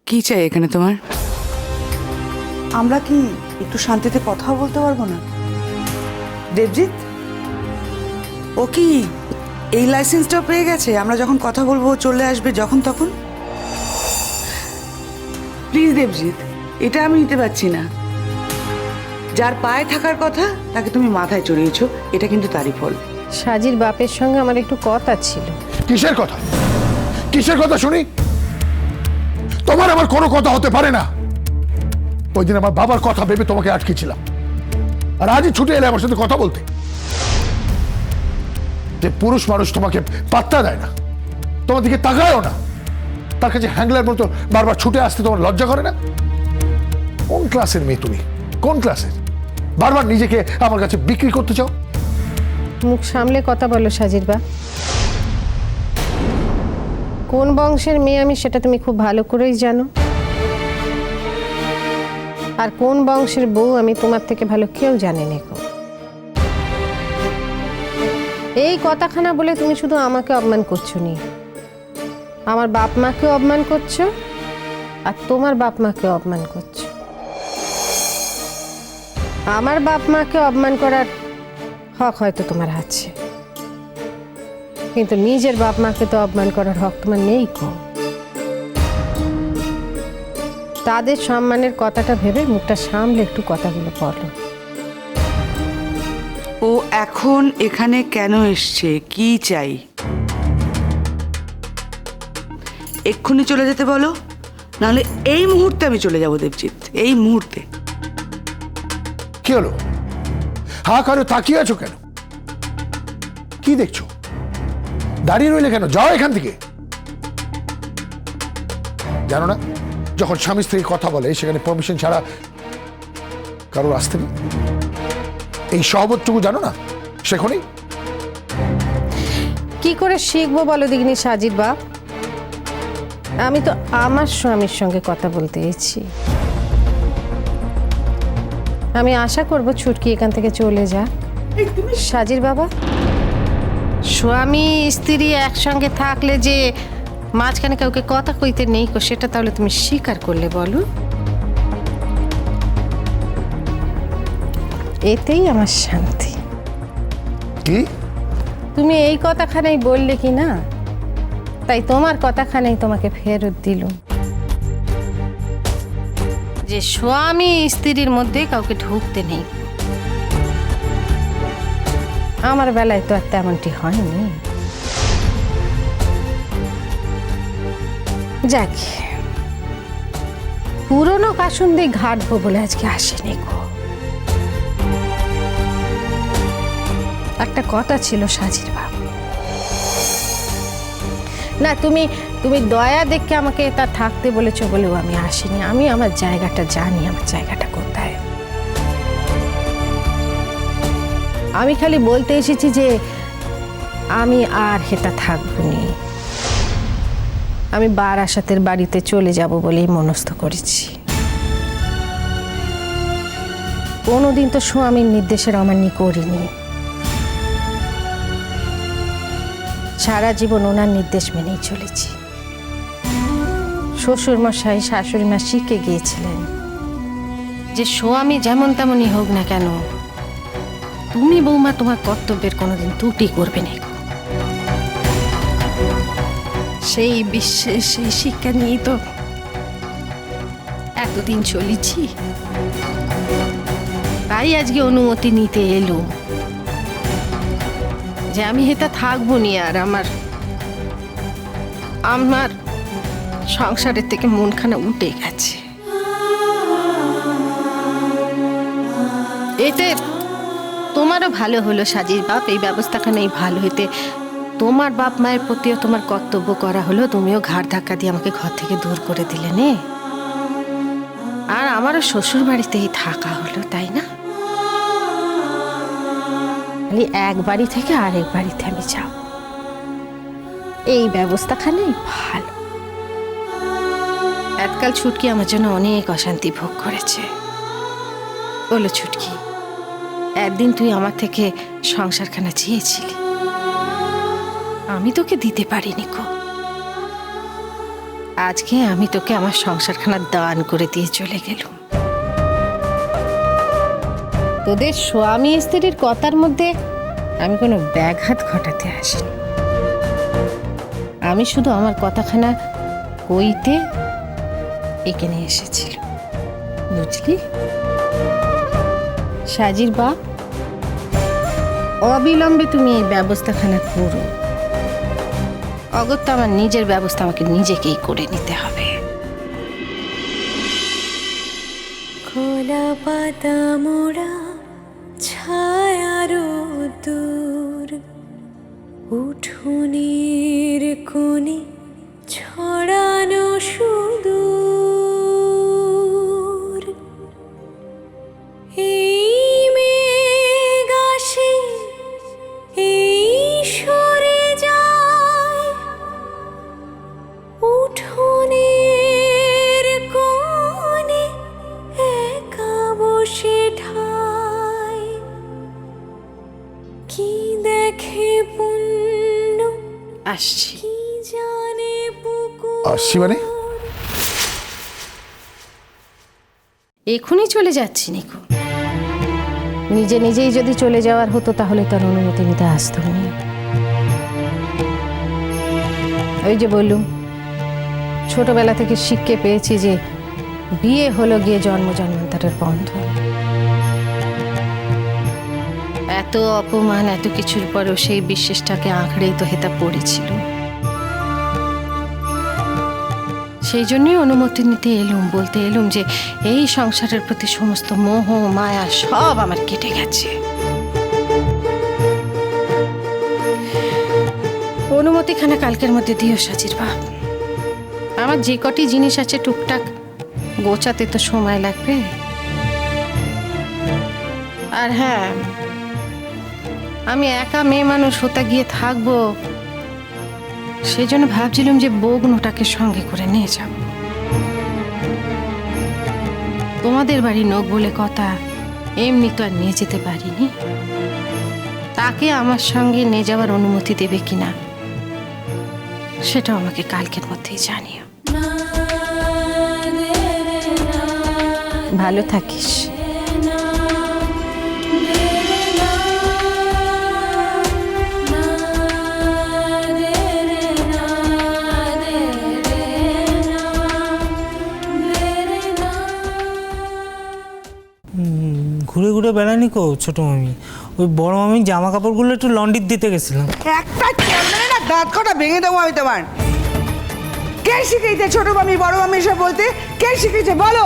কি চাই এখানে তোমার? আমরা কি একটু শান্তিতে কথা বলতে পারবো না? দেবজিৎ, ও কি এই লাইসেন্সটা পেয়ে গেছে? আমরা যখন কথা বলবো চলে আসবে যখন তখন? প্লিজ দেবজিৎ, এটা আমি নিতে পারছি না। যার পায়ে থাকার কথা তাকে তুমি মাথায় চড়িয়েছো, এটা কিন্তু তারই ফল। সাজির বাপের সঙ্গে আমার একটু কথা ছিল। কিসের কথা? কিসের কথা শুনি? তোমার আমার কোনো কথা হতে পারে না। ওই দিন আমার বাবার কথা ভেবে তোমাকে আটকেছিলাম, আর আজই ছুটে এলে আমার সাথে কথা বলতে। যে পুরুষ মানুষ তোমাকে পাত্তা দেয় না, তোমার দিকে তাকায়ও না, তার কাছে হ্যাংলার মতো বারবার ছুটে আসতে তোমার লজ্জা করে না? কোন ক্লাসের মেয়ে তুমি? কোন ক্লাসের? বারবার নিজেকে আমার কাছে বিক্রি করতে চাও। মুখ সামলে কথা বলো সাজির বাপ। কোন বংশের মেয়ে আমি সেটা তুমি খুব ভালো করেই জানো, আর কোন বংশের বউ আমি তোমার থেকে ভালো কেউ জানে না। এই কথাখানা বলে তুমি শুধু আমাকে অপমান করছো নি, আমার বাপ মাকেও অপমান করছো, আর তোমার বাপ মাকেও অপমান করছো। আমার বাপ মাকে অপমান করার হক হয়তো তোমার আছে, কিন্তু নিজের বাপ মাকে তো অপমান করার হক তোমার নেই কো। তাদের সম্মানের কথাটা ভেবে মুখটা সামলে একটু কথাগুলো বলো। ও এখন এখানে কেন এসছে? কি চাই? এক্ষুনি চলে যেতে বলো, নাহলে এই মুহূর্তে আমি চলে যাবো দেবজিৎ, এই মুহূর্তে। কি হলো? হা কারো তাকিয়ে আছো কেন? কি দেখছো? দাঁড়িয়ে রইলে কেন? যাও এখান থেকে। জানো না, যখন স্বামী স্ত্রী কথা বলে সেখানে পারমিশন ছাড়া কারোর আসতে নেই। এই সহবতটুকু জানো না? শেখনি? কি করে শিখবো বলো দিগনি সাজির বাপ? আমি তো আমার স্বামীর সঙ্গে কথা বলতে এসেছি। আমি আশা করব ছুটকি এখান থেকে চলে যাক। সাজির বাবা, স্বামী স্ত্রী একসঙ্গে থাকলে যে মাঝখানে কাউকে কথা কইতে নেই কো, সেটা তাহলে তুমি স্বীকার করলে বলো? এতেই আমার শান্তি। কি? তুমি এই কথাখানেই বললে কি না, তাই তোমার কথাখানেই তোমাকে ফেরত দিল, যে স্বামী স্ত্রীর মধ্যে কাউকে ঢুকতে নেই। আমার বেলায় তো আর তেমনটি হয়নি। যাক, পুরনো কাসুন্দি ঘাটবো বলে আজকে আসেনি গো। একটা কথা ছিল সাজির বাপ, না তুমি তুমি দয়া দেখে আমাকে তা থাকতে বলেছো বলেও আমি আসিনি। আমি আমার জায়গাটা জানি, আমার জায়গাটা কোথায়। আমি খালি বলতে এসেছি যে আমি আর হেতা থাকবো নি, আমি বারাসাতের বাড়িতে চলে যাব বলেই মনস্থ করেছি। কোনোদিন তো স্বামীর নির্দেশের অমান্য করিনি, সারা জীবন ওনার নির্দেশ মেনেই চলেছি। শ্বশুর মশাই শাশুড়ি মা শিখে গিয়েছিলেন যে স্বামী যেমন তেমনই হোক না কেন, তুমি বৌমা তোমার কর্তব্যের কোনোদিন ত্রুটি করবে না। সেই বিশ্বাস, সেই শিক্ষা নিয়েই তো এতদিন চলেছি। তাই আজকে অনুমতি নিতে এলো যে আমি হেতা থাকবো নি, আর আমার সংসারের থেকে মনখানা উঠে গেছে। এতে তোমারও ভালো হলো সাজির বাপ, এই ব্যবস্থাখানেই ভালো হইতে তোমার বাপ মায়ের প্রতিও তোমার কর্তব্য করা হলো, তুমিও ঘাড় ধাক্কা দিয়ে আমাকে ঘর থেকে দূর করে দিলে নে, আর আমারও শ্বশুর বাড়িতেই থাকা হলো, তাই না? খালি এক বাড়ি থেকে আরেক বাড়িতে আমি যাব, এই ব্যবস্থাখানেই ভালো। এককাল ছুটকি আমার জন্য অনেক অশান্তি ভোগ করেছে। বলো ছুটকি, একদিন তুই আমার থেকে সংসারখানা চেয়েছিলি, আমি তোকে দিতে পারিনি গো। আজকে আমি তোকে আমার সংসারখানা দান করে দিয়ে চলে গেলুম। তোদের স্বামী স্ত্রীর কথার মধ্যে আমি কোনো ব্যাঘাত ঘটাতে আসিনি। আমি শুধু আমার কথাখানা কইতে এখানে এসেছিল, বুঝলি? সাজির বাপ, অবিলম্বে তুমি এই ব্যবস্থাখানা করো। অগত্যা আমার নিজের ব্যবস্থা আমাকে নিজেকেই করে নিতে হবে। খোলা পাতা মোড়া ছায়ার দূর, উঠোনের কোণে ছড়ানো সুদূর। এই মেঘ আসে, এই সরে যায়, উঠোনের কোণে একা বসে ঠায়। কি দেখে পুণ্য, আসছি। কি জানে পুকুর। আসছি মানে? এখনই চলে যাচ্ছি নিকু। নিজে নিজেই যদি চলে যাওয়ার হতো তাহলে তার অনুমতি নিতে আসতো না। ওই যে বললুম, ছোটবেলা থেকে শিক্ষে পেয়েছি যে বিয়ে হলো গিয়ে জন্ম জন্মান্তরের বন্ধন। এত অপমান, এত কিছুর পরেও সেই বিশ্বাসটাকে আঁকড়েই তো হেতা পড়েছিল। সেই জন্যই অনুমতি নিতে এলুম, বলতে এলুম যে এই সংসারের প্রতি সমস্ত মোহ মায়া সব আমার কেটে গেছে। অনুমতিখানা কালকের মধ্যে দিও সাজির বাপ। আমার যে কটি জিনিস আছে টুকটাক গোছাতে তো সময় লাগবে। আর হ্যাঁ, আমি একা মেয়ে মানুষ হতে গিয়ে থাকবো, সেই জন্য ভাবছিলাম যে বগ্নটাকে সঙ্গে করে নিয়ে যাব। তোমাদের বাড়ি নোক বলে কথা, এমনি তো আর নিয়ে যেতে পারিনি। তাকে আমার সঙ্গে নিয়ে যাওয়ার অনুমতি দেবে কিনা সেটাও আমাকে কালকের মধ্যেই জানিও। ভালো থাকিস। ঘুরে ঘুরে বেড়ানি কো ছোট মামি, ওই বড় মামি জামা কাপড়গুলো একটু লন্ড্রির দিতে গেছিলাম। একটা চলবে না, দাঁত কটা ভেঙে দেবো আমি তোমার। কে শিখিয়েছে ছোট মামি বড় মামি সব বলতে? কে শিখিয়েছে বলো?